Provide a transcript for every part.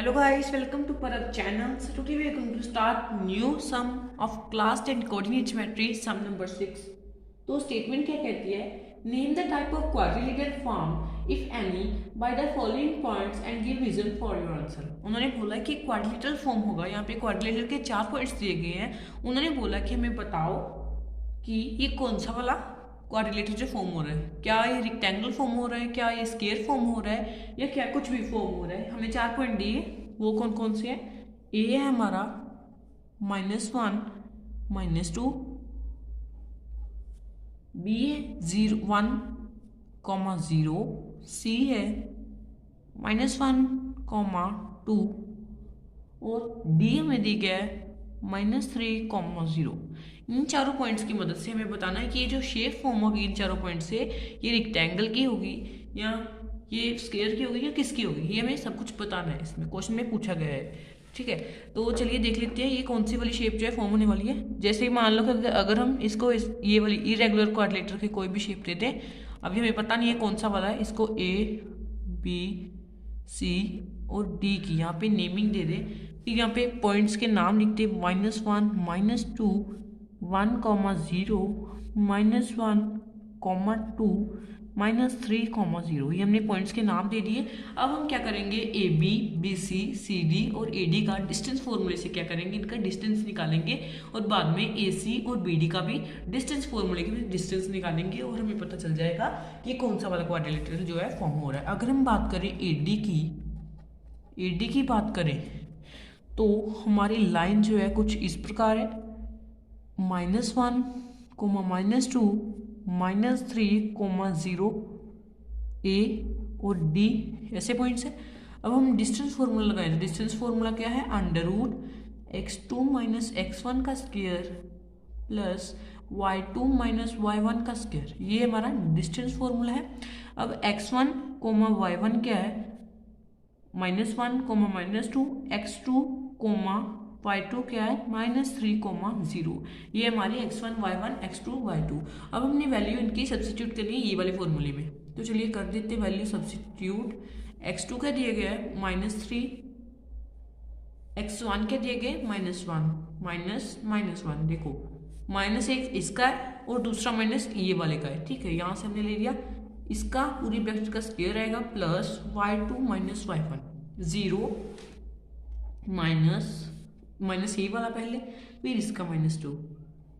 Hello guys, welcome to Parag channel. So today we are going to start new sum of class 10 coordinate geometry sum number 6. तो statement क्या कहती है? Name the type of quadrilateral form if any by the following points and give reason for your answer. उन्होंने बोला कि quadrilateral form होगा. यहाँ पे क्वाड्रिलेटर के 4 पॉइंट्स दिए गए हैं. उन्होंने बोला कि हमें बताओ कि ये कौन सा वाला क्वाड्रिलेटर जो फॉर्म हो रहा है, क्या ये रेक्टेंगल फॉर्म हो रहा है, क्या ये स्क्वायर फॉर्म हो रहा है, या क्या कुछ भी फॉर्म हो रहा है. हमें 4 पॉइंट दिए, वो कौन कौन से हैं? ए है हमारा -1 -2, बी है 1 0, सी है -1 2 और डी हमें दी गया है -3 0. इन चारों पॉइंट्स की मदद से हमें बताना है कि ये जो शेप फॉर्म होगी इन चारों पॉइंट से, ये रेक्टेंगल की होगी या ये स्क्वायर की होगी या किसकी होगी, ये हमें सब कुछ बताना है. इसमें क्वेश्चन में पूछा गया है. ठीक है, तो चलिए देख लेते हैं ये कौन सी वाली शेप जो है फॉर्म होने वाली है. जैसे मान लो कि अगर हम इसको ये वाली इरेगुलर क्वाड्रिलेटर की कोई भी शेप दे दें. अभी हमें पता नहीं है कौन सा वाला है. इसको ए बी सी और डी की यहाँ पे नेमिंग दे दें. फिर यहाँ पे पॉइंट्स के नाम लिखते हैं -1 -2 1 0 -1 -2 -3 ये हमने पॉइंट्स के नाम दे दिए. अब हम क्या करेंगे, A B C C D और ए डी का डिस्टेंस फॉर्मूले से क्या करेंगे, इनका डिस्टेंस निकालेंगे और बाद में ए सी और बी डी का भी डिस्टेंस फॉर्मूले के डिस्टेंस निकालेंगे और हमें पता चल जाएगा कि कौन सा वाला क्वाड्रिलेटरल जो है फॉर्म हो रहा है. अगर हम बात करें ए डी की बात करें तो हमारी लाइन जो है कुछ इस प्रकार है, -1 -2 -3 0 ए और डी ऐसे पॉइंट्स है. अब हम डिस्टेंस फॉर्मूला लगाएं. डिस्टेंस फॉर्मूला क्या है? √x2 - x1 का स्क्वायर प्लस y2 - y1 का स्क्वायर. ये हमारा डिस्टेंस फॉर्मूला है. अब x1 y1 क्या है? -1 -2 x2 y2 क्या है? -3 0. ये हमारी x1 y1 x2 y2. अब हमने वैल्यू इनकी सब्सिट्यूट करनी है ये वाले फॉर्मूले में. तो चलिए कर देते हैं वैल्यू सब्सिट्यूट. x2 क्या दिया गया है? -3. x1 क्या दिए गए? -1 देखो -1 इसका है और दूसरा माइनस ये वाले का है. ठीक है, यहाँ से हमने ले लिया इसका पूरी ब्रैकेट का स्क्वायर आएगा प्लस y2 - y1 0 माइनस ये वाला पहले, फिर इसका -2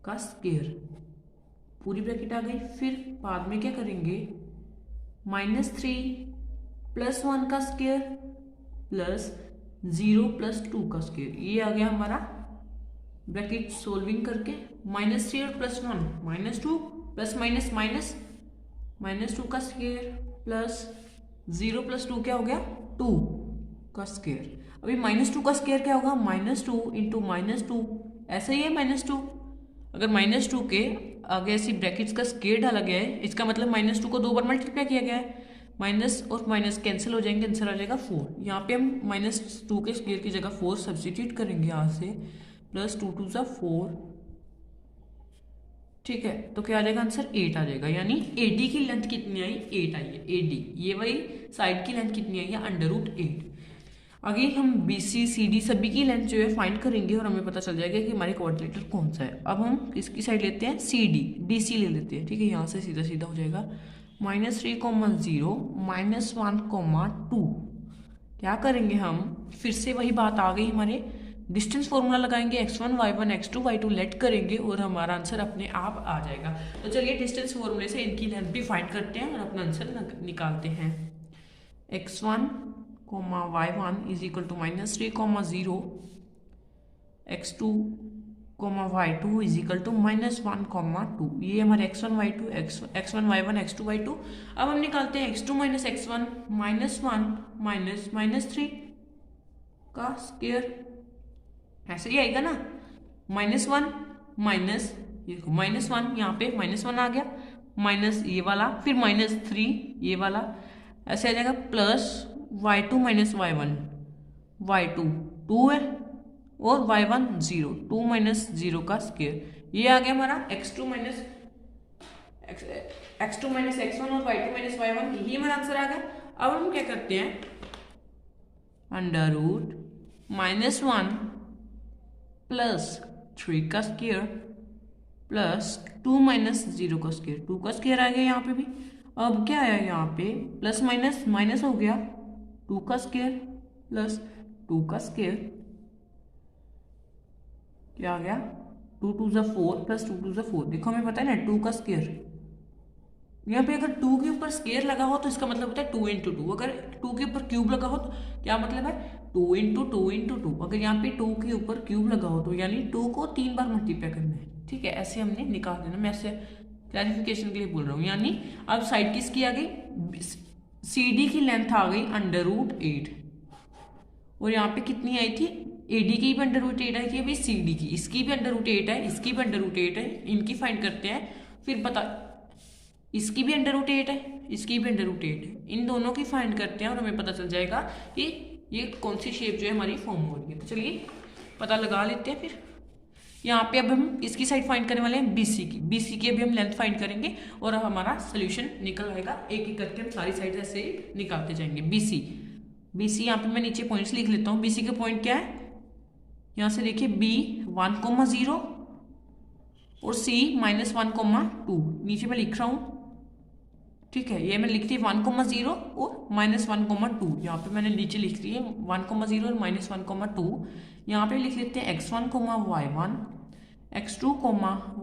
का स्क्वायर, पूरी ब्रैकेट आ गई. फिर बाद में क्या करेंगे, -3 + 1 का स्क्वायर प्लस 0 + 2 का स्क्वायर. ये आ गया हमारा ब्रैकेट सोल्विंग करके. -3 और +1 -2 प्लस माइनस माइनस -2 का स्क्वायर प्लस 0 + 2 क्या हो गया? 2 का स्क्वायर. अभी -2 का स्क्वायर क्या होगा? -2 × -2 ऐसा ही है -2. अगर -2 के आगे ऐसी ब्रैकेट्स का स्क्वायर डाला गया है, इसका मतलब -2 को 2 बार मल्टीप्लाई किया गया है. माइनस और माइनस कैंसिल हो जाएंगे, आंसर आ जाएगा 4. यहाँ पे हम -2 के स्क्वायर की जगह 4 सब्सिट्यूट करेंगे यहाँ से, प्लस 2 2 = 4. ठीक है, तो क्या आ जाएगा? आंसर 8 आ जाएगा. यानी AD की लेंथ कितनी आई? 8 आई है. AD ये वाली साइड की लेंथ कितनी आई है? √8. आगे हम BC CD सभी की लेंथ जो है फाइंड करेंगे और हमें पता चल जाएगा कि हमारे क्वाड्रिलेटर कौन सा है. अब हम किसकी साइड लेते हैं? CD DC ले लेते हैं. ठीक है, यहाँ से सीधा सीधा हो जाएगा -3 0 -1 2. क्या करेंगे हम? फिर से वही बात आ गई हमारे. डिस्टेंस फॉर्मूला लगाएंगे, x1 y1 x2 y2 late करेंगे और हमारा आंसर अपने आप आ जाएगा. तो चलिए डिस्टेंस फॉर्मूले से इनकी लेंथ भी फाइंड करते हैं और अपना आंसर निकालते हैं. x1 y1 = -3 0 x2 y2 = -1 2. ये हमारे x1 y1 x2 y2. अब हम निकालते हैं x2 - x1 -1 -3 का स्क्वायर. ऐसे ही आएगा ना, -1 माइनस ये देखो -1, यहाँ पे -1 आ गया, माइनस ये वाला, फिर -3 ये वाला, ऐसे आ जाएगा प्लस y2 - y1 y2 2 है और y1 0 2 - 0 का स्क्वायर. ये आ गया हमारा x2 - x1 और y2 - y1. यही हमारा आंसर आ गया. अब हम क्या करते हैं, √-1 प्लस 3 का स्क्वायर प्लस 2 माइनस 0 का स्क्वायर, 2 का स्क्वायर आ गया यहाँ पे भी। अब क्या आया यहाँ पे, प्लस माइनस माइनस हो गया, 2 का स्क्वायर प्लस 2 का स्क्वायर, क्या आ गया 2 2 ज़ा 4 प्लस 2 2 ज़ा 4। देखो हमें पता है ना 2 का स्क्वायर, यहाँ पे अगर 2 के ऊपर स्क्वायर लगा हो तो इसका मतलब होता है 2 × 2। अगर 2 के ऊपर क्यूब लगा हो तो क्या मतलब है 2 × 2 × 2। अगर यहाँ पे 2 के ऊपर क्यूब लगा हो तो यानी 2 को 3 बार मल्टीप्लाई करना है, ठीक है। ऐसे हमने निकाल देना, मैं ऐसे क्लैरिफिकेशन के लिए बोल रहा हूँ। यानी अब साइड किसकी आ गई, CD की लेंथ आ गई √8 और यहाँ पे कितनी आई थी, AD की भी √8 आई थी, अभी CD की, इसकी भी √8 है, इसकी भी √8 है। इनकी फाइंड करते हैं, फिर बता इसकी भी √8 है, इसकी भी √8 है, इन दोनों की फाइंड करते हैं और हमें पता चल जाएगा कि ये कौन सी शेप जो है हमारी फॉर्म हो रही है। तो चलिए पता लगा लेते हैं। फिर यहाँ पे अब हम इसकी साइड फाइंड करने वाले हैं BC की, BC की अभी हम लेंथ फाइंड करेंगे और हमारा सोल्यूशन निकल आएगा। एक एक करके हम सारी साइड ऐसे ही निकालते जाएंगे। BC यहाँ पे मैं नीचे पॉइंट्स लिख लेता हूँ। BC का पॉइंट क्या है, यहाँ से देखिए B 1,0 और C -1,2 नीचे मैं लिख रहा हूँ, ठीक है। ये मैं लिखती हूँ 1,0 और -1,2, यहाँ पे मैंने नीचे लिख दी है 1,0 और -1,2। यहाँ पे लिख लेते हैं x1, y1, x2,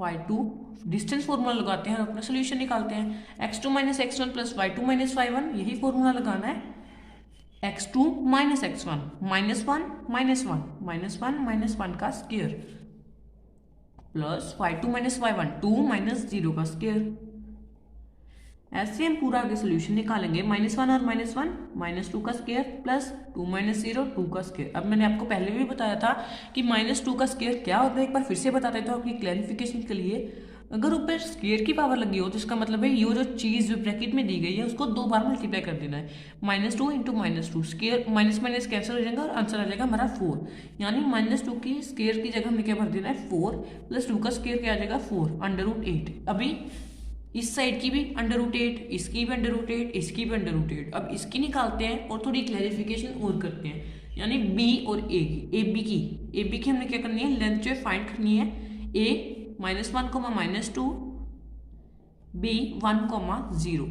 y2। Distance formula लगाते हैं और अपना सोल्यूशन निकालते हैं। x2 - x1 plus y2 - y1, यही फॉर्मूला लगाना है। x2 - x1 -1 का स्क्वायर प्लस y2 - y1 2 - 0 का स्क्वायर। ऐसे हम पूरा आगे सोल्यूशन निकालेंगे। -1 और -1 -2 का स्क्वायर प्लस 2 - 0 2 का स्क्वायर। अब मैंने आपको पहले भी बताया था कि -2 का स्क्वायर क्या होता है, एक बार फिर से बता देता हूँ आपकी क्लैरिफिकेशन के लिए। अगर ऊपर स्क्वायर की पावर लगी हो तो इसका मतलब है ये जो चीज़ जो ब्रैकेट में दी गई है उसको 2 बार मल्टीप्लाई कर देना है। -2 × -2 स्क्वायर, माइनस कैंसिल हो जाएगा और आंसर आ जाएगा हमारा 4। यानी -2 की स्क्वायर की जगह हमें क्या भर देना है 4 प्लस 2 का स्क्वायर क्या आ जाएगा 4 √8। अभी इस साइड की भी √8, इसकी भी √8, इसकी भी √8। अब इसकी निकालते हैं और थोड़ी क्लैरिफिकेशन और करते हैं। यानी B और A की, AB की हमने क्या करनी है, लेंथ जो है फाइंड करनी है। A -1, -2, B 1, 0।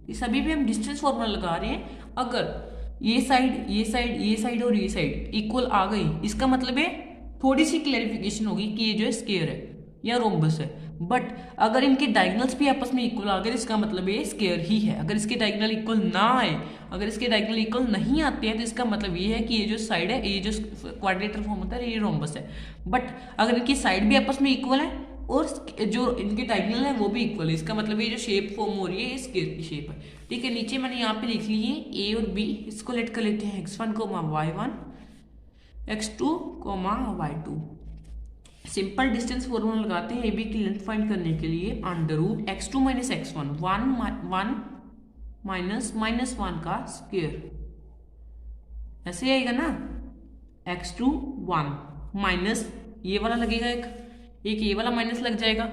ये सभी भी हम डिस्टेंस फॉर्मूला लगा रहे हैं। अगर ये साइड और ये साइड इक्वल आ गई, इसका मतलब है थोड़ी सी क्लैरिफिकेशन होगी कि ये जो है स्क्वायर है या रोम्बस है। बट अगर इनके डायगोनल्स भी आपस में इक्वल आ गए, इसका मतलब ये स्क्वायर ही है। अगर इसके डायगोनल इक्वल ना आए, अगर इसके डायगोनल इक्वल नहीं आते हैं तो इसका मतलब ये है कि ये जो साइड है, ये जो क्वाड्रेटर फॉर्म होता है, ये रोम्बस है। बट अगर इनकी साइड भी आपस में इक्वल है और जो इनके डायगोनल है वो भी इक्वल है, इसका मतलब ये जो शेप फॉर्म हो रही है ये स्क्वायर की शेप है, ठीक है। नीचे मैंने यहाँ पे लिख ली है A और B, इसको लेट कर लेते हैं x1, y1, x2, y2। Simple distance formula लगाते हैं AB की लेंथ फाइंड करने के लिए। √x2 - x1 1 -1 का स्क्वायर, ऐसे आएगा ना। x2 1 माइनस ये वाला लगेगा, एक ये वाला माइनस लग जाएगा।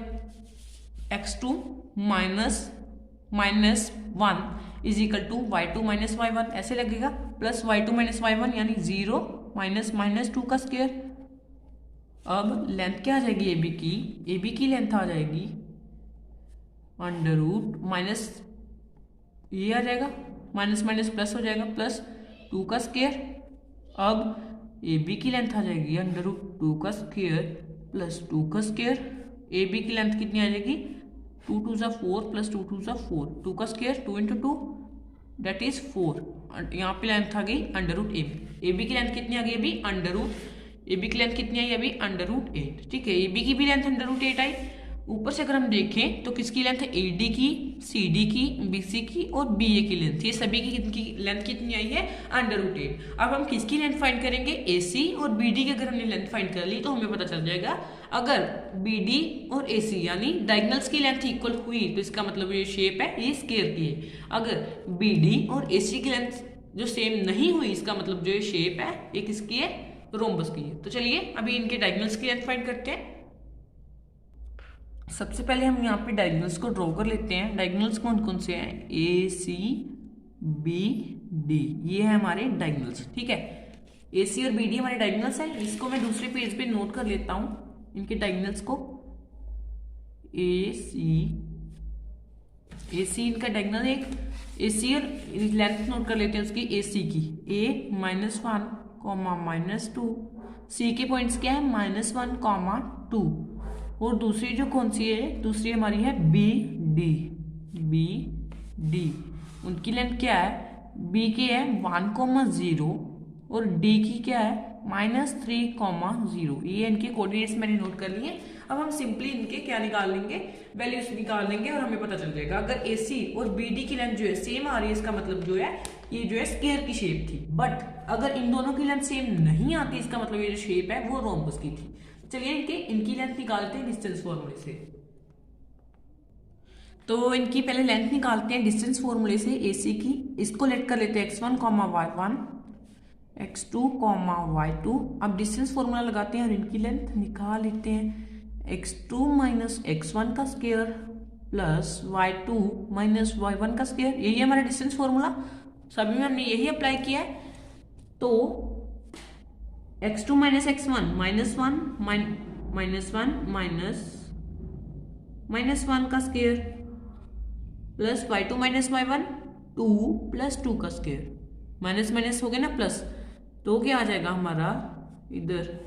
x2 -1 is equal to y2 - y1 ऐसे लगेगा, प्लस y2 - y1 यानी 0 -2 का स्क्वायर। अब लेंथ क्या आ जाएगी AB की लेंथ आ जाएगी माइनस ये आ जाएगा, माइनस प्लस हो जाएगा, प्लस 2 का स्क्वायर। अब AB की लेंथ आ जाएगी √2 का स्क्वायर प्लस 2 का स्क्वायर। AB की लेंथ कितनी आ जाएगी 2 2 ज़ा 4 प्लस 2 2 ज़ा 4, 2 का स्क्वायर 2 × 2 दैट इज 4। यहाँ पे लेंथ आ गई √AB की लेंथ कितनी आ गई अभी AB की लेंथ कितनी आई अभी √8, ठीक है। AB की भी लेंथ √8 आई। ऊपर से अगर हम देखें तो किसकी लेंथ है AD की, CD की, BC की और BA की लेंथ, ये सभी की लेंथ कितनी आई है √8। अब हम किसकी लेंथ फाइंड करेंगे, AC और BD की। अगर हमने लेंथ फाइंड कर ली तो हमें पता चल जाएगा अगर BD और AC यानी डायगोनल्स की लेंथ इक्वल हुई तो इसका मतलब ये शेप है ये स्क्वायर की है। अगर BD और AC की लेंथ जो सेम नहीं हुई, इसका मतलब जो ये शेप है ये किसकी है, रोम्बस की है। तो चलिए अभी इनके डायगोनल्स की लेंथ फाइंड करते हैं। सबसे पहले हम यहाँ पे डायगोनल्स को ड्रॉ कर लेते हैं। डायगोनल्स कौन कौन से हैं, A C B D, ये है हमारे डायगोनल्स, ठीक है। ए सी और बी डी हमारे डायगोनल्स हैं। इसको मैं दूसरे पेज पे नोट कर लेता हूँ, इनके डायगोनल्स को। ए सी इनका डायगोनल है, ए सी और लेंथ नोट कर लेते हैं उसकी, ए सी की, ए -1, -2, सी के पॉइंट्स क्या है, -1, 2, और दूसरी जो कौन सी है, दूसरी हमारी है बी डी, उनकी लेंथ क्या है, बी की है 1, 0 और डी की क्या है -3, 0। ये इनके कोऑर्डिनेट्स मैंने नोट कर लिए। अब हम सिंपली इनके क्या निकाल लेंगे, वैल्यूज निकाल लेंगे और हमें पता चल जाएगा। अगर ए सी और बी डी की लेंथ जो है सेम आ रही है, इसका मतलब जो है ये जो है स्क्वायर की शेप थी। बट अगर इन दोनों की लेंथ सेम नहीं आती, इसका मतलब ये जो शेप है वो रोम्बस की थी। चलिए इनकी लेंथ निकालते हैं डिस्टेंस फॉर्मूले से। तो इनकी पहले लेंथ निकालते हैं डिस्टेंस फॉर्मूले से ए सी की। इसको लेट कर लेते हैं x1, y1, x2, y2। अब डिस्टेंस फॉर्मूला लगाते हैं और इनकी लेंथ निकाल लेते हैं। x2 - x1 का स्क्वायर प्लस y2 - y1 का स्क्वायर, यही है हमारा डिस्टेंस फॉर्मूला। सभी में हमने यही अप्लाई किया है। तो x2 - x1 -1 का स्क्वायर प्लस y2 - y1 2 + 2 का स्क्वायर, माइनस माइनस हो गया ना प्लस, तो क्या आ जाएगा हमारा इधर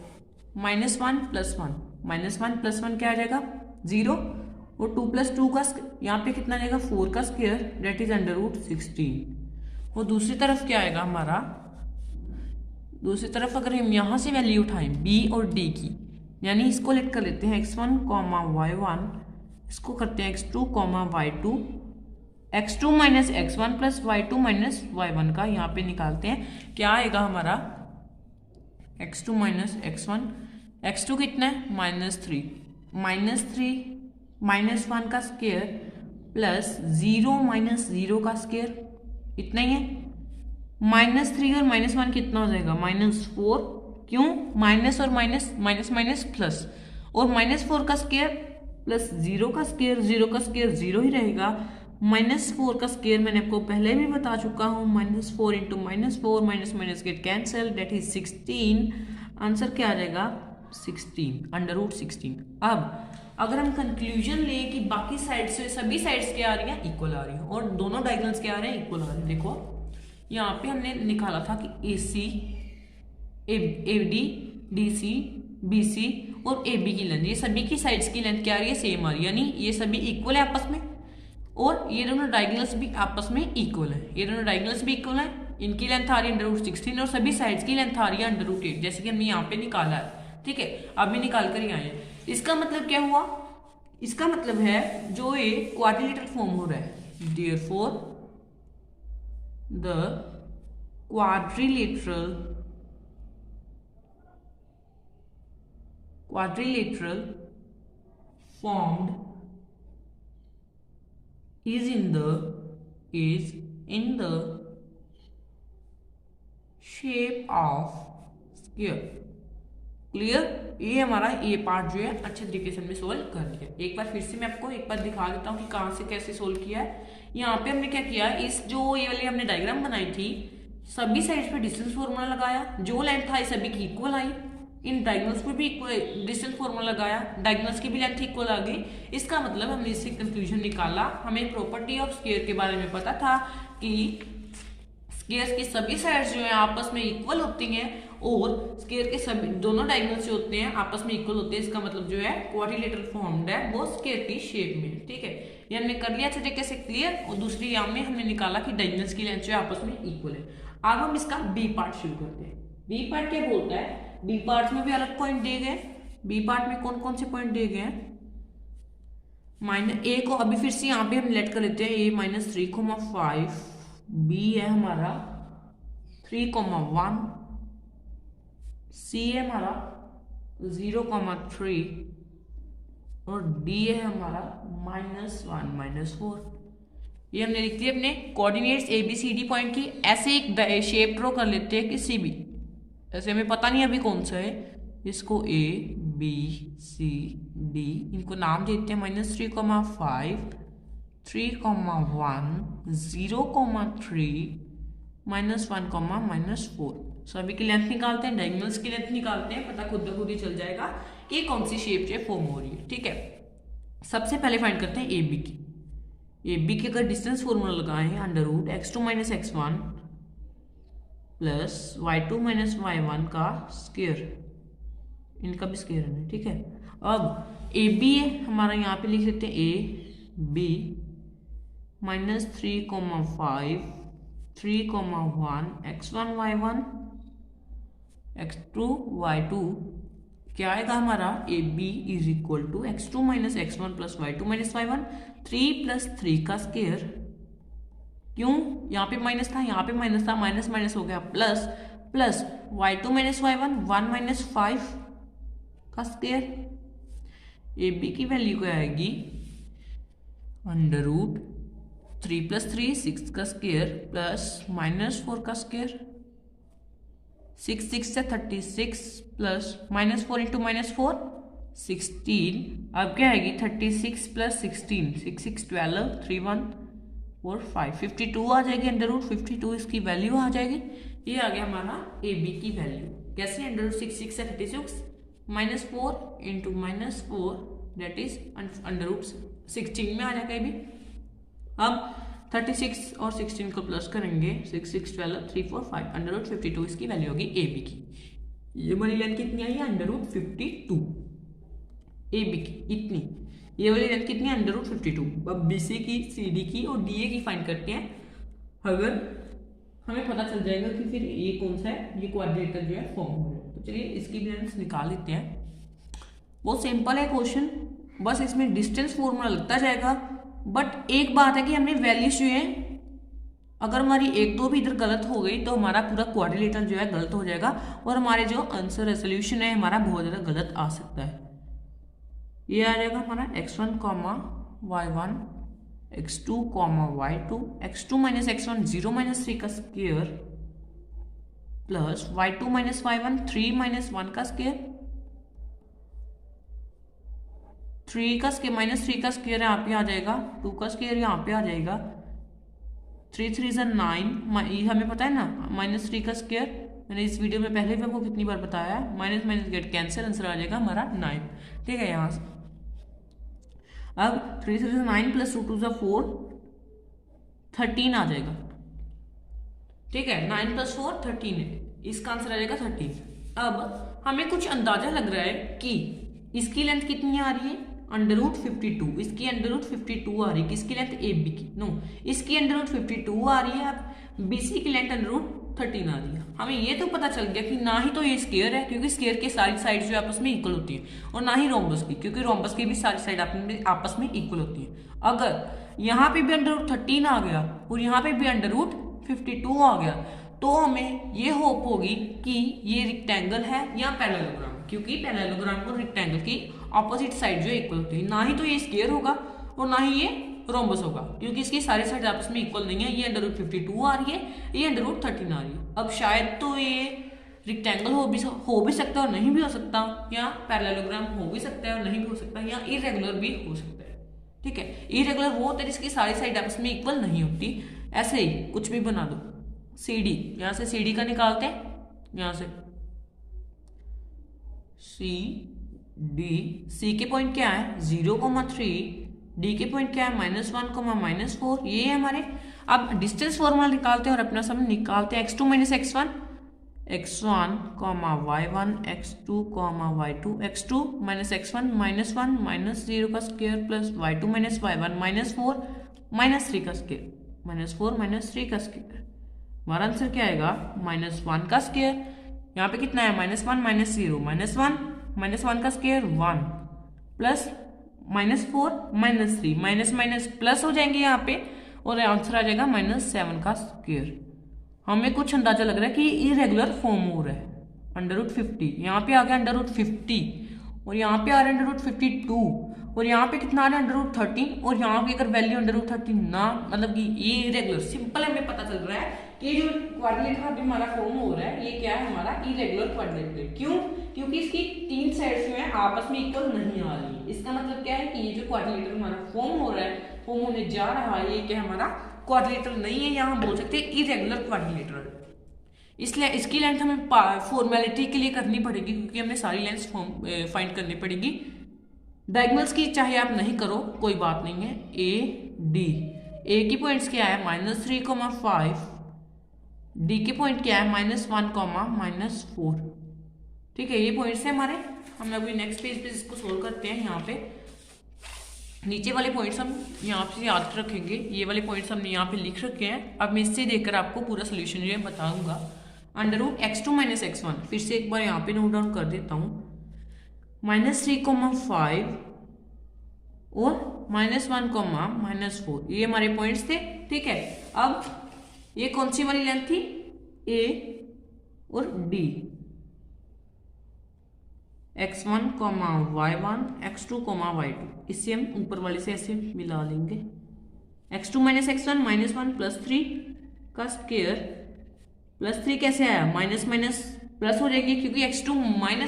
-1 + 1, -1 + 1 क्या आ जाएगा 0, और 2 + 2 का यहाँ पे कितना आ जाएगा 4 का स्क्वायर, दैट इज √16। और दूसरी तरफ क्या आएगा हमारा, दूसरी तरफ अगर हम यहाँ से वैल्यू उठाएं b और d की, यानी इसको लेट कर लेते हैं x1, y1, इसको करते हैं x2, y2, x2 - x1 + y2 - y1 का यहाँ पे निकालते हैं। क्या आएगा हमारा x2 - x1, x2 कितना है -3, -1 का स्क्वायर प्लस 0 - 0 का स्क्वायर, इतना ही है। -3 और -1 कितना हो जाएगा -4, क्यों माइनस और माइनस प्लस, और -4 का स्क्वायर प्लस 0 का स्क्वायर, 0 का स्क्वायर 0 ही रहेगा। -4 का स्क्वायर मैंने आपको पहले भी बता चुका हूँ, -4 × -4, minus get cancel, that is 16। Answer क्या आ जाएगा 16, √16। अब अगर हम कंक्लूजन लें कि बाकी साइड्स से सभी साइड्स क्या आ रही हैं, इक्वल आ रही हैं, और दोनों डायगोनल्स क्या आ रहे हैं, इक्वल आ रहे हैं। देखो यहाँ पे हमने निकाला था कि AC, AD, DC, BC और AB की लेंथ, ये सभी की साइड्स की लेंथ क्या आ रही है, सेम आ रही है, यानी ये सभी इक्वल है आपस में, और ये दोनों डायगोनल्स भी आपस में इक्वल है, ये दोनों डायगोनल्स भी इक्वल है। इनकी लेंथ आ रही है √16 और सभी साइड्स की लेंथ आ रही है √8, जैसे कि हमने यहाँ पे निकाला है। ठीक है, अभी निकाल कर ही आए हैं। इसका मतलब क्या हुआ, इसका मतलब है जो ये क्वाड्रिलेटरल फॉर्म हो रहा है, therefore the quadrilateral formed is in the shape of sphere। Clear, ये हमारा ये पार्ट जो है अच्छे तरीके से हमने सोल्व कर लिया। एक बार फिर से मैं आपको एक बार दिखा देता हूँ कि कहाँ से कैसे सोल्व किया है। यहाँ पे हमने क्या किया, इस जो ये वाली हमने डायग्राम बनाई थी, सभी साइड्स पे डिस्टेंस फॉर्मूला लगाया, जो लेंथ था सभी की इक्वल आई, इन डायगोनल्स पे भी डिस्टेंस फॉर्मूला लगाया, डायगोनल्स की भी लेंथ इक्वल आ गई। इसका मतलब हमने इससे कंक्लूजन निकाला, हमें प्रॉपर्टी ऑफ स्क्वायर के बारे में पता था कि स्क्वायर की सभी साइड्स जो है आपस में इक्वल होती हैं, और स्क्वायर के सभी दोनों डायगोनल्स जो होते हैं आपस में इक्वल होते हैं। इसका मतलब जो है क्वाड्रिलेटरल फॉर्म्ड है वो स्क्वायर की शेप में। ठीक है, ये हमने कर लिया अच्छे तरीके से क्लियर। और दूसरी यहाँ में हमने निकाला कि डायगोनल्स की लेंथ जो है आपस में इक्वल है। अब हम इसका बी पार्ट शुरू करते हैं। बी पार्ट क्या बोलता है, बी पार्ट में भी अलग पॉइंट दिए गए। बी पार्ट में कौन कौन से पॉइंट दिए गए हैं, -a को अभी फिर से यहाँ पे हम लेट कर लेते हैं, a -3,5, b है हमारा 3,1, c है हमारा 0,3 और d है हमारा -1, -4। ये हमने लिख दिया अपने कोऑर्डिनेट्स ABCD पॉइंट की। ऐसे एक शेप ड्रॉ कर लेते हैं किसी भी, ऐसे हमें पता नहीं अभी कौन सा है, इसको A, B, C, D, इनको नाम देते हैं -3,5, 3,1, 0,3, -1, -4। सभी की लेंथ निकालते हैं, डायगोनल्स की लेंथ निकालते हैं, पता खुद ब खुद ही चल जाएगा कि कौन सी शेप जो फॉर्म हो रही है। ठीक है, सबसे पहले फाइंड करते हैं ए बी की। ए बी की अगर डिस्टेंस फॉर्मूला लगाए under root x2 minus x1 plus y2 minus y1 का स्क्वायर, इनका भी स्क्वायर है। ठीक है, अब ए बी है हमारा, यहाँ पे लिख सकते हैं A B minus 3,5 3,1 x1 y1 x2 y2 क्या आएगा हमारा A B is equal to x2 minus x1 plus y2 minus y1 3 plus 3 का स्क्वायर। क्यों, यहाँ पे माइनस था, यहाँ पे माइनस था, माइनस माइनस हो गया plus, plus y2 minus y1 1 minus 5 का स्क्वायर। ए बी की वैल्यू क्या आएगी अंडर रूट 3 प्लस 3 6 का स्क्वायर प्लस माइनस 4 का स्क्वायर। 6 6 से 36 प्लस माइनस 4 इंटू माइनस 4 16। अब क्या आएगी 36 प्लस 16 6 6 12 3 1 4 5 52 आ जाएगी अंडर रूट 52 इसकी वैल्यू आ जाएगी। ये आ गया हमारा ए बी की वैल्यू। कैसे अंडर रूट 6 6 से 36 minus 4 into minus 4 that is under root 16 में आ जाएगा ये भी। अब 36 और 16 को प्लस करेंगे 6 6 12 3 4 5 अंडर रूट 52 इसकी वैल्यू होगी ए बी की। ये वाली लेंथ कितनी आई है अंडर रूट 52 ए बी की इतनी। ये वाली लेंथ कितनी है अंडर रूट 52। अब बी सी की, सी डी की और डी ए की फाइंड करते हैं। अगर हमें पता चल जाएगा कि फिर ये कौन सा है, ये क्वाड्रेटर जो है फॉर्म हो रहा है। तो चलिए इसकी भी लेंथ निकाल लेते हैं। बहुत सिंपल है क्वेश्चन, बस इसमें डिस्टेंस फॉर्मूला लगता जाएगा। बट एक बात है कि हमने वैल्यूज जो है अगर हमारी एक दो भी इधर गलत हो गई तो हमारा पूरा क्वाड्रिलेटरल जो है गलत हो जाएगा और हमारे जो आंसर है सोल्यूशन है हमारा बहुत ज़्यादा गलत आ सकता है। ये आ जाएगा हमारा x1 y1 x2 y2 x2 minus x1 0 minus 3 का square plus y2 minus y1 3 minus 1 का स्क्वायर। 3 का स्क्वायर माइनस 3 का स्क्वायर यहाँ पे आ जाएगा, 2 का स्क्वायर यहाँ पे आ जाएगा, 3 3 9। ये हमें पता है ना माइनस 3 का स्क्वायर, मैंने इस वीडियो में पहले भी आपको कितनी बार बताया है। Minus minus get cancel, answer आ जाएगा हमारा 9। ठीक है, यहाँ से अब 3 3 9 प्लस 2 2 4 13 आ जाएगा। ठीक है, 9 प्लस 4 13 है, इसका आंसर आ जाएगा 13। अब हमें कुछ अंदाजा लग रहा है कि इसकी लेंथ कितनी आ रही है अंडर रूट 52, इसकी अंडर रूट 52 आ रही है। किसकी लेंथ ए बी की, नो इसकी अंडर रूट 52 आ रही है। अब बी सी की लेंथ अंडर रूट 13 आ रही है। हमें ये तो पता चल गया कि ना ही तो ये स्क्वायर है क्योंकि स्क्वायर की सारी साइड जो आपस में इक्वल होती है, और ना ही रोम्बस की क्योंकि रोम्बस की भी सारी साइड आपस में इक्वल होती है। अगर यहाँ पे भी अंडर रूट 13 आ गया और यहाँ पे भी अंडर रूट 52 आ गया तो हमें ये होप होगी कि ये रेक्टेंगल है या पैरेललोग्राम, क्योंकि पैरेललोग्राम और रेक्टेंगल की ऑपोजिट साइड जो इक्वल होती है। ना ही तो ये स्क्वायर होगा और ना ही ये रोम्बस होगा क्योंकि इसकी सारी साइड आपस में इक्वल नहीं है। ये अंडर रूट 52 आ रही है, ये अंडर रूट 13 आ रही है। अब शायद तो ये रेक्टेंगल हो भी सकता है और नहीं भी हो सकता, या पैरेललोग्राम हो भी सकता है और नहीं भी हो सकता, या इरेगुलर भी हो सकता है। ठीक है, इरेगुलर वो होता है जिसकी सारी साइड आपस में इक्वल नहीं होती। ऐसे ही कुछ भी बना दो। सी डी, यहाँ से सी डी का निकालते हैं, यहाँ से सी डी, सी के पॉइंट क्या है 0,3, डी के पॉइंट क्या है -1, -4, ये है हमारे। अब डिस्टेंस फॉर्मूला निकालते हैं और अपना समय निकालते हैं। x2 minus x1 x1 y1 x2 y2 x2 minus x1 -1 -0 का square plus y2 minus y1 -4 -3 का स्क्वायर -4 -3 का स्क्वायर। हमारा आंसर क्या आएगा -1 का स्क्वायर। यहाँ पे कितना है -1 -0 -1 का square 1 plus -4 -3 minus minus plus हो जाएंगे यहाँ पे और आंसर आ जाएगा -7 का स्क्वायर। हमें कुछ अंदाजा लग रहा है कि इरेगुलर फॉर्म हो रहा है। अंडर रूट 50 यहाँ पे आ गया अंडर रूट 50 और यहाँ पे आ रहा है अंडर रूट 52 और यहाँ पे कितना आ रहा है अंडर रूट 13 और यहाँ पे अगर वैल्यू अंडर रूट 13 ना, मतलब कि ये इरेगुलर, सिंपल हमें पता चल रहा है कि जो क्वाड्रिलेटरल अभी हमारा फॉर्म हो रहा है ये क्या है हमारा इरेगुलर क्वाड्रिलेटरल। क्यों? क्योंकि इसकी तीन साइड्स जो है आपस में इक्वल नहीं आ रही। इसका मतलब क्या है कि ये जो क्वाड्रिलेटरल हमारा फॉर्म हो रहा है, फॉर्म होने जा रहा है, ये क्या हमारा क्वाड्रिलेटरल नहीं है, यहाँ हम बोल सकते हैं इरेगुलर क्वाड्रिलेटरल। इसलिए इसकी लेंथ हमें फॉर्मेलिटी के लिए करनी पड़ेगी, क्योंकि हमें सारी लेंथ फाइंड करनी पड़ेगी। डायगोनल्स की चाहे आप नहीं करो कोई बात नहीं है। ए डी, ए की पॉइंट्स क्या है -3,5, डी के पॉइंट क्या है -1, ठीक है, ये पॉइंट्स है हमारे। हम अभी नेक्स्ट पेज पे इसको सोल्व करते हैं। यहाँ पे नीचे वाले पॉइंट्स हम यहाँ पे याद रखेंगे, ये वाले पॉइंट्स हमने यहाँ पे लिख रखे हैं। अब मैं इससे देखकर आपको पूरा सोल्यूशन जो है बताऊंगा। √(x2 - x1), फिर से एक बार यहाँ पे नोट डाउन कर देता हूँ, -3,5 और -1, -4, ये हमारे पॉइंट्स थे, ठीक है। अब ये कौन सी वाली लेंथ थी, ए और D, x1, y1, x2, y2, इससे हम ऊपर वाले से ऐसे मिला लेंगे। x2 - x1 -1 +3 का स्क्वायर, +3 कैसे आया, माइनस माइनस प्लस हो जाएगी, क्योंकि x2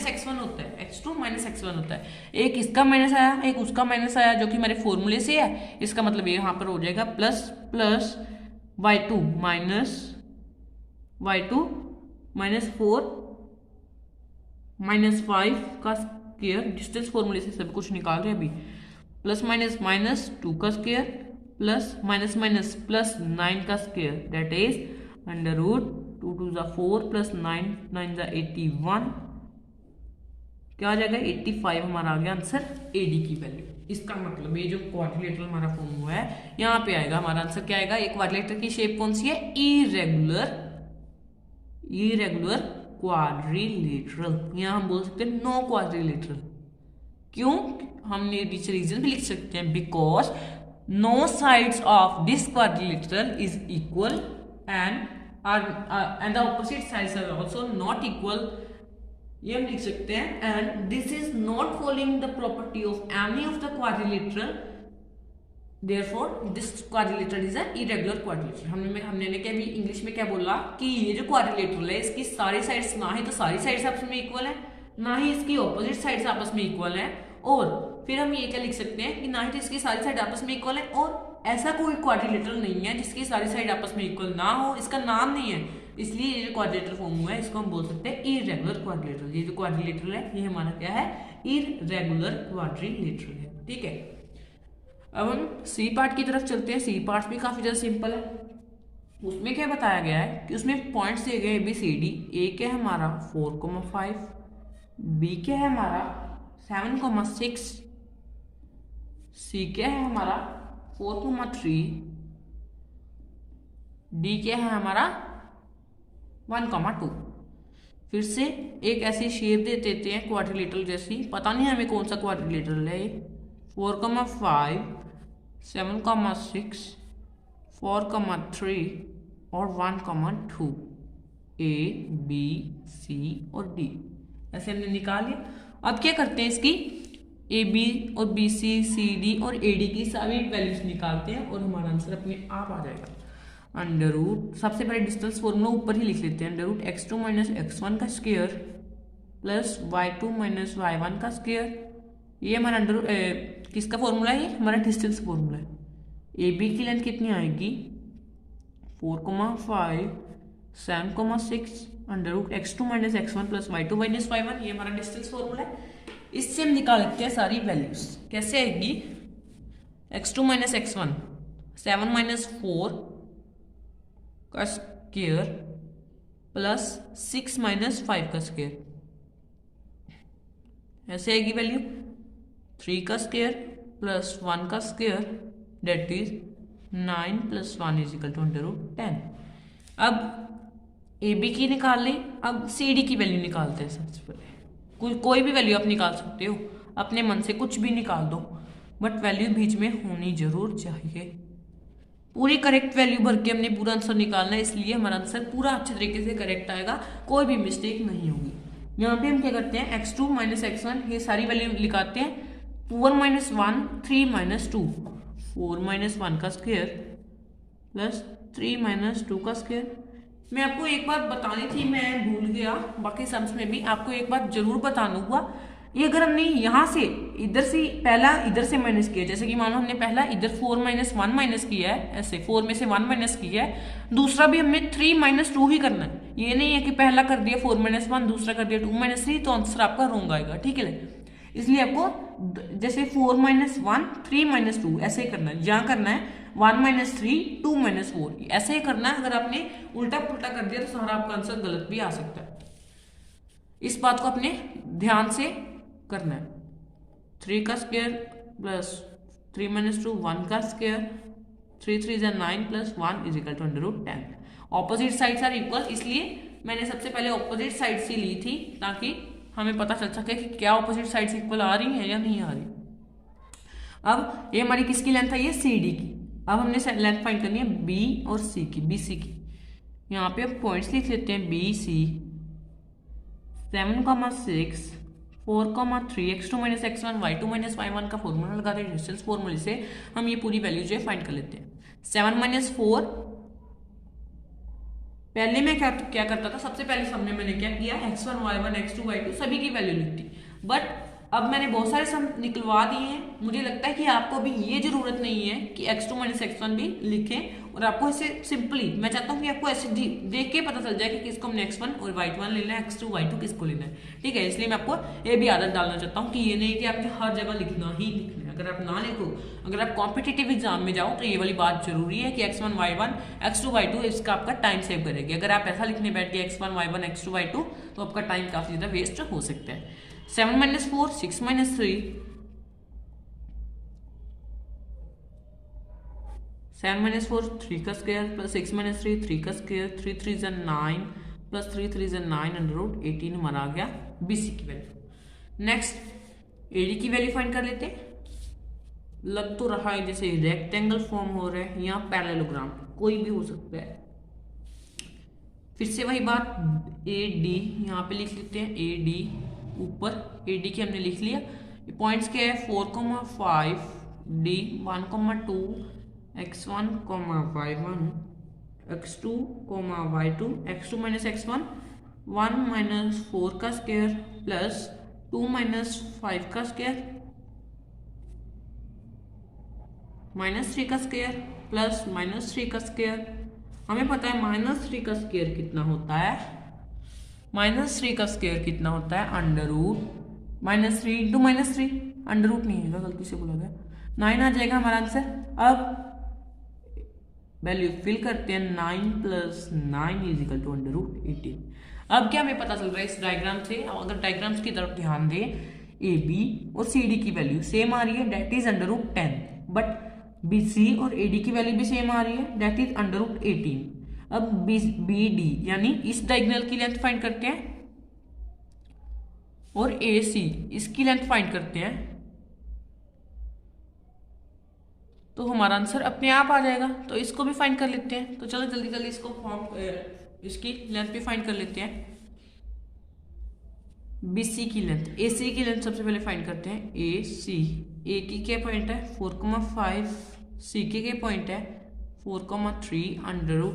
- x1 होता है, x2 - x1 होता है। एक इसका माइनस आया, एक उसका माइनस आया, जो कि हमारे फॉर्मूले से है। इसका मतलब ये यहाँ पर हो जाएगा प्लस प्लस y2 -4 -5 का स्क्वायर, डिस्टेंस फॉर्मूले से सब कुछ निकाल रहे हैं अभी, +-2 का स्क्वायर प्लस माइनस प्लस 9 का स्क्वायर, दैट इज √2 × 4 + 9 9 × 81, क्या आ जाएगा 85 हमारा आ गया आंसर एडी की वैल्यू। इसका मतलब ये जो क्वाड्रिलेटरल हमारा फॉर्म हुआ है यहाँ पे आएगा हमारा आंसर क्या आएगा। एक क्वाड्रिलेटर की शेप कौन सी है, इरेगुलर क्वाड्रिलेटरल, यहाँ हम बोल सकते हैं नो क्वाड्रिलेटरल। क्यों, हमने रीजन भी लिख सकते हैं, because no sides of this quadrilateral is equal and the opposite sides are also not equal, ये हम लिख सकते हैं। And this is not following the property of any of the quadrilateral, therefore this quadrilateral is an irregular quadrilateral. हमने क्या भी English में क्या बोला कि ये जो क्वाड्रिलेटरल है इसकी सारी साइड्स ना ही तो सारी साइड्स आपस में इक्वल है, ना ही इसकी ऑपोजिट साइड्स आपस में इक्वल है, और फिर हम ये क्या लिख सकते हैं कि ना ही तो इसकी सारी साइड आपस में इक्वल है, और ऐसा कोई क्वाड्रिलेटरल नहीं है जिसकी सारी साइड आपस में इक्वल ना हो, इसका नाम नहीं है। इसलिए ये जो क्वाड्रिलेटरल फॉर्म हुआ है इसको हम बोल सकते हैं इरेगुलर क्वाड्रिलेटरल। ये जो क्वाड्रिलेटरल है ये हमारा क्या है, इरेगुलर क्वाड्रिलेटरल है, ठीक है। अब हम सी पार्ट की तरफ चलते हैं। सी पार्ट भी काफी ज्यादा सिंपल है। उसमें क्या बताया गया है कि उसमें पॉइंट्स दिए गए ABCD। ए क्या है हमारा 4,5, बी क्या है हमारा 7,6, सी क्या है हमारा 4,3, डी क्या है हमारा 1,2। फिर से एक ऐसी शेप दे देते हैं क्वाड्रिलेटरल जैसी, पता नहीं हमें कौन सा क्वाड्रिलेटरल है। 4,5, 7,6, 4,3 और 1,2, A, B, C और D ऐसे हमने निकाल लिया। अब क्या करते हैं, इसकी AB और BC, CD और AD की सारी वैल्यूज निकालते हैं और हमारा आंसर अपने आप आ जाएगा। अंडर सबसे पहले डिस्टेंस फॉर्मूला ऊपर ही लिख लेते हैं, √(x2 - x1) का स्क्वायर प्लस y2 - y1 का स्क्वायर। ये हमारा किसका फॉर्मूला है, ये हमारा डिस्टेंस फॉर्मूला है। AB की लेंथ कितनी आएगी 4,5, 7,6 √(x2 - x1) plus y2 - y1, ये हमारा डिस्टेंस फॉर्मूला है। इससे हम निकाल लेते हैं सारी वैल्यूज। कैसे आएगी, x2 - x1 7 - 4 का स्क्वायर प्लस 6 - 5 का स्क्वायर, ऐसे आएगी वैल्यू 3 का स्क्वायर प्लस 1 का स्क्वायर, डेट इज 9 + 1 = 10। अब AB की निकाल लें, अब CD की वैल्यू निकालते हैं। सबसे पहले कोई भी वैल्यू आप निकाल सकते हो, अपने मन से कुछ भी निकाल दो, बट वैल्यू बीच में होनी जरूर चाहिए। पूरी करेक्ट वैल्यू भर के हमने पूरा आंसर निकालना है, इसलिए हमारा आंसर पूरा अच्छे तरीके से करेक्ट आएगा, कोई भी मिस्टेक नहीं होगी। यहाँ पे हम क्या करते हैं, x2 - x1 ये सारी वैल्यू लिखाते हैं। 4 - 1 3 - 2, 4 - 1 का स्क्वायर प्लस 3 - 2 का स्क्वायर। मैं आपको एक बात बतानी थी, मैं भूल गया, बाकी सम्स में भी आपको एक बात जरूर बताना हुआ। ये अगर हमने यहाँ से इधर से पहला इधर से माइनस किया, जैसे कि मानो हमने पहला इधर 4 - 1 माइनस किया है, ऐसे 4 में से 1 माइनस किया है, दूसरा भी हमने 3 - 2 ही करना है। ये नहीं है कि पहला कर दिया 4 - 1, दूसरा कर दिया 2 - 3, तो आंसर आपका रॉन्ग आएगा, ठीक है। इसलिए आपको जैसे 4 - 1 3 - 2 ऐसे ही करना है, यहाँ करना है 1 - 3 2 - 4 ऐसे ही करना है। अगर आपने उल्टा पुल्टा कर दिया तो सारा आपका आंसर गलत भी आ सकता है। इस बात को अपने ध्यान से करना है। 3 का स्क्वायर प्लस 3 - 2 1 का square, 3 3 = 9 + 1 = √10। Opposite sides are equal, इसलिए मैंने सबसे पहले ऑपोजिट साइड से ली थी ताकि हमें पता चल सके कि क्या ऑपोजिट साइड्स इक्वल आ रही हैं या नहीं आ रही। अब ये हमारी किसकी लेंथ है, ये सी डी की। अब हमने लेंथ फाइंड करनी है बी और सी की, बी सी की। यहाँ पे पॉइंट्स लिख लेते हैं B C 7, 6 4, 3 x2 - x1 y2 - y1 का फॉर्मूला लगाते हैं। डिस्टेंस फॉर्मूले से हम ये पूरी वैल्यू जो है फाइंड कर लेते हैं। 7 - 4, पहले मैं क्या करता था, सबसे पहले सामने मैंने क्या किया, x1 y1 x2 y2 सभी की वैल्यू लिखती। बट अब मैंने बहुत सारे सम निकलवा दिए हैं। मुझे लगता है कि आपको अभी ये जरूरत नहीं है कि x2 - x1 भी लिखें, और आपको ऐसे सिंपली मैं चाहता हूँ कि आपको ऐसे देख के पता चल जाए कि किसको हमने x1 और y1 लेना है, x2 y2 किसको लेना है, ठीक है। इसलिए मैं आपको ये भी आदत डालना चाहता हूँ कि ये नहीं कि आपके हर जगह लिखना ही लिखना है। अगर आप ना लिखो, अगर आप कॉम्पिटिटिव एग्जाम में जाओ तो ये वाली बात जरूरी है कि x1 y1 x2 y2, इसका आपका टाइम सेव करेगी। अगर आप ऐसा लिखने बैठ गए x1 y1 x2 y2 तो आपका टाइम काफी ज्यादा वेस्ट हो सकता है। 7 - 4 6 - 3, 7 - 4 3 का स्क्वायर प्लस 6 - 3 3 का स्क्वायर, 3 3 = 9 प्लस 3 3 = 9 √18 हमारा आ गया बीसी की वैल्यू। नेक्स्ट एडी की वैल्यू फाइंड कर लेते हैं। लग तो रहा है जैसे रेक्टेंगल फॉर्म हो रहा है या पैरेललोग्राम, कोई भी हो सकता है। फिर से वही बात, ए डी यहाँ पे लिख लेते हैं, ए डी ऊपर ए डी की हमने लिख लिया। पॉइंट्स क्या है 4, 5 D 1, 2 x1, y1 x2, y2 x2 - x1 1 - 4 का स्क्वायर प्लस 2 - 5 का स्क्वायर -3 का स्क्वायर प्लस -3 का स्क्वायर। हमें पता है -3 का स्क्वायर कितना होता है, -3 का स्क्वायर कितना होता है, √3 × -3 √ नहीं है, गलती से बोला गया, 9 आ जाएगा हमारा आंसर। अब वैल्यू फिल करते हैं, 9 + 9 = √18। अब क्या हमें पता चल रहा है इस डायग्राम से, अगर डायग्राम्स की तरफ ध्यान दें, ए बी और सी डी की वैल्यू सेम आ रही है, that is √10, but B C और ए डी की वैल्यू भी सेम आ रही है, डेट इज √18। अब बी डी यानी इस डायगोनल की लेंथ फाइंड करते हैं और ए सी इसकी लेंथ फाइंड करते हैं, तो हमारा आंसर अपने आप आ जाएगा। तो इसको भी फाइंड कर लेते हैं। तो चलो जल्दी जल्दी इसको इसकी लेंथ भी फाइंड कर लेते हैं। बी सी की लेंथ, ए सी की लेंथ सबसे पहले फाइंड करते हैं। ए सी, ए की क्या पॉइंट है 4, 5, सी के पॉइंट है 4, 3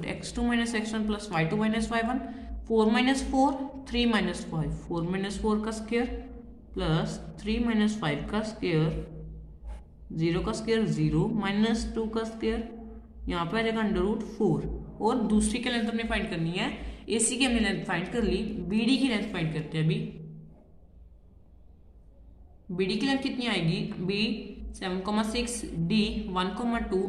√x2 - x1 plus y2 - y1 4 - 4 3 - 5 4 - 4 का स्क्वायर प्लस 3 - 5 का स्क्वायर, 0 का स्क्वायर 0 -2 का स्क्वायर, यहाँ पर आ जाएगा √4। और दूसरी की लेंथ हमने फाइंड करनी है, ए सी की हमने लेंथ फाइंड कर ली, बी डी की लेंथ फाइंड करते हैं। अभी बी डी की लेंथ कितनी आएगी, B 7, 6 D 1, 2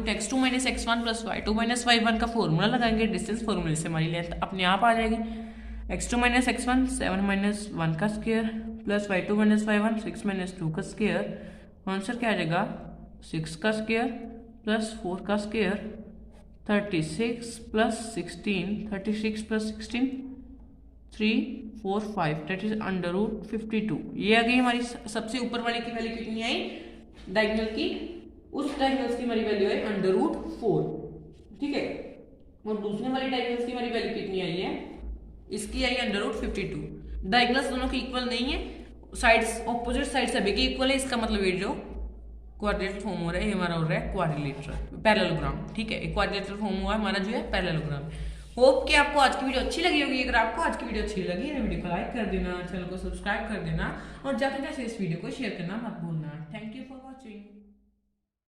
√x2 - x1 plus y2 - y1 का फॉर्मूला लगाएंगे। डिस्टेंस फॉर्मूले से हमारी लेंथ अपने आप आ जाएगी। x2 - x1 7 - 1 का स्क्वायर प्लस y2 - y1 6 - 2 का स्क्वायर, आंसर क्या आ जाएगा 6 का स्क्वायर प्लस 4 का स्क्वायर, 36 + 16 36 + 16 3, 4, 5 डेट इज √52। ये आ गई हमारी सबसे ऊपर वाली की वैल्यू कितनी आई डायगोनल की, उस डायगोनल की हमारी वैल्यू है √4, ठीक है। और दूसरे वाली डायगोनल की हमारी वैल्यू कितनी आई है, इसकी आई √52। डायगोनल्स दोनों की इक्वल नहीं है, साइड्स ऑपोजिट साइड सभी की इक्वल है, इसका मतलब ये जो क्वाड्रिलेटरल फॉर्म हो रहा है ये हमारा हो रहा है क्वाड्रिलेटरल पैरेललोग्राम, ठीक है। क्वाड्रिलेटरल फॉर्म हुआ है हमारा जो है पैरेललोग्राम। होप कि आपको आज की वीडियो अच्छी लगी होगी। अगर आपको आज की वीडियो अच्छी लगी है वीडियो को लाइक कर देना, चैनल को सब्सक्राइब कर देना और जाते जाते इस वीडियो को शेयर करना मत भूलना।